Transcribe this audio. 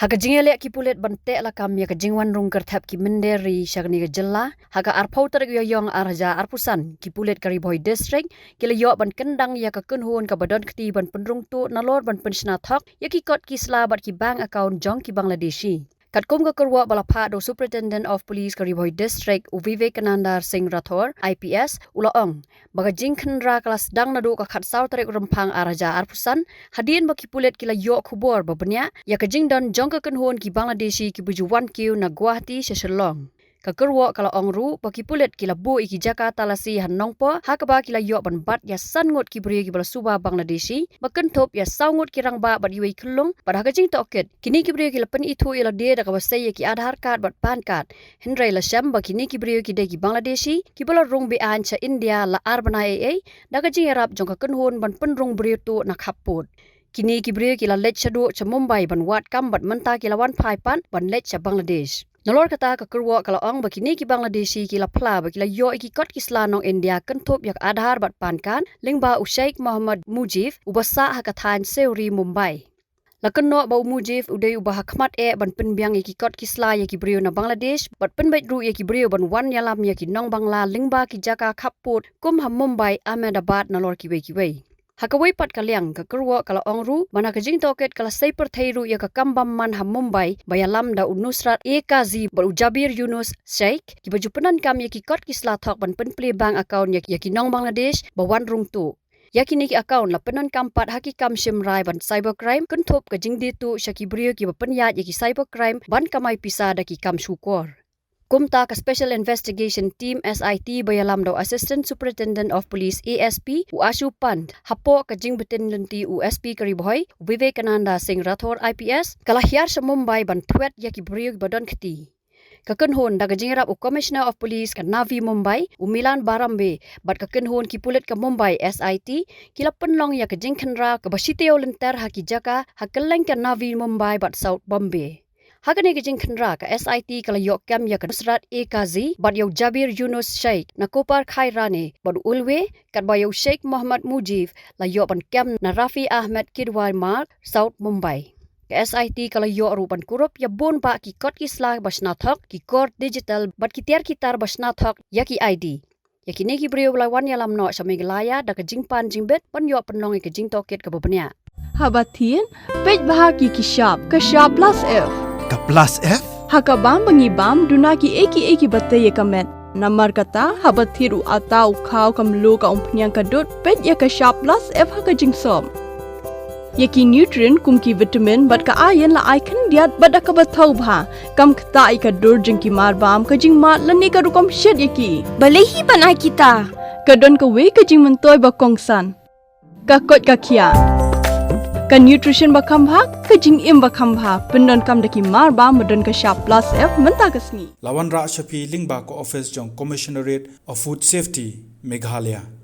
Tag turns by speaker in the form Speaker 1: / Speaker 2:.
Speaker 1: Haga jingele ki pulet bante la kam ya jingwan rung kerthap ki menderi shagni jella haga arpauter yo yong arja arpusan ki pulet kari boy district ki yo ban kendang ya ka kunhun ka badon kti ban penrung tu nalor ban penshna thak ya ki kot ki sla bat ki bank account jong ki Bangladeshi. Katkum ka kurwa balapha do Superintendent of Police Kariboy District Vivekananda Singh Rathore IPS ulaong baga jingkhnra kelas dang nadu ka khatsaw tarik rempang araja arpusan hadien baki pulet kila yo khubor babnya ya ka jingdon jong ka kunhon ki Bangladeshi ki bujuwan kiu na Guwahati Seshelong ka kurwa kala ongru baki pulet kila bu iki Jakarta lasi hanongpo hakaba kila yo ban bat ya sangut ki bri ki balasuba Bangladeshi bakentop ya saungut ki rangba bat yui khulung pada ka jing toket kini ki bri ki pen itu ila de da ka basai ki Aadhaar card bat pan card hindrai la sham baki ni ki bri ki de ki Bangladeshi ki bala rung be an cha India la arbana ai da ka jing arab jong ka kunhon ban pen rung bri tu na khaput kini ki bri ki la lech chadu cha Mumbai ban wat kam bat menta ki lawan phai pan ban lech cha Bangladesh. Nalor kata ka kurwa kala ong bakini ki Bangladeshi ki la pla bakila yo iki kot kisla nong India kentop yak Aadhaar bat pankan lingba u Sheikh Mohammed Mujib ubasa hakathan Seuri Mumbai. Lakenno ba Mujib udai ubah khmat ban penbiang iki kot kisla yaki brio na Bangladesh bat penbait ru yaki brio ban wan yalam yaki nong Bangla lingba ki Jaka khaput kum ham Mumbai Ahmedabad nalor ki wei. Hakawai pat kaliang ka kurwa kala ongru mana ka jing toket kala saper thairu ya ka kambam man ha Mumbai bayalam da Nusrat Ekazi baru Jabir Yunus Sheikh ki bajupanan kam ya ki kot kisla thok ban penple bank account ya ki nong Bangladesh bawan rung tu ya ki ni ki account la penan kampat haki kam shimrai ban cybercrime kunthop ka jing ditu shaki brio ki bapen ya ki cybercrime ban kamai pisa da ki kam shukor. Kumta ka Special Investigation Team SIT bayalam daw Assistant Superintendent of Police ASP u Ashu Pant hapo ka jing betenlenti USP Kariboy Vivekananda Singh Rathore IPS kalahyar sa Mumbai ban twet yaki brio badon khti kakenhon da gajingrap u Commissioner of Police ka Navi Mumbai u Milan Barambe bat kakenhon ki pulet ka Mumbai SIT kila penlong ya ka jingkhnra ka basiteo lenter haki Jaka hakeleng ka Navi Mumbai bat South Bombay. Hakane ka jingkhnra ka SIT kala yok kam ya ka Nusrat Ekazi bat yo Jabir Yunus Sheikh na Kopar Khairane bat ulwe kat ba yo Sheikh Mohammed Mujib la yo ban kam na Rafi Ahmed Kidwai Mark South Mumbai. Ka SIT kala yo rupan kurup ya bon ba ki kot kisla basna thok ki court digital bat ki tiar kitar basna thok ya ki ID. Ya ki ne ki brio lawan ya lam no sa Meghalaya da ka jingpan jingbet pan yo penlong ka jing toket ka babnya.
Speaker 2: Habatin pej bahagi ki shop ka shop plus F
Speaker 3: Ka plus F?
Speaker 2: Hakabam bangibam dunaki eki batay kamet. Namar kata habathiru atau kau kamlu ka umpnyang kadut pet ya ka shop plus F haka jingsom. Yaki nutrient kumki vitamin bat ka iron la icon diat bat ka bathau bha kam khta ka dur jingki marbam ka jing mat lani ka rukom shed yaki.
Speaker 4: Balehi banai kita.
Speaker 2: Kadon ka we ka jing mentoy ba kongsan. Ka kot ka kia. Ka nutrition ba khambha ka jing im ba khambha pendon kam daki mar ba modon ka shop plus F menta kasni
Speaker 3: Lawan Ra Shafi Lingba ko office jong Commissionerate of Food Safety Meghalaya.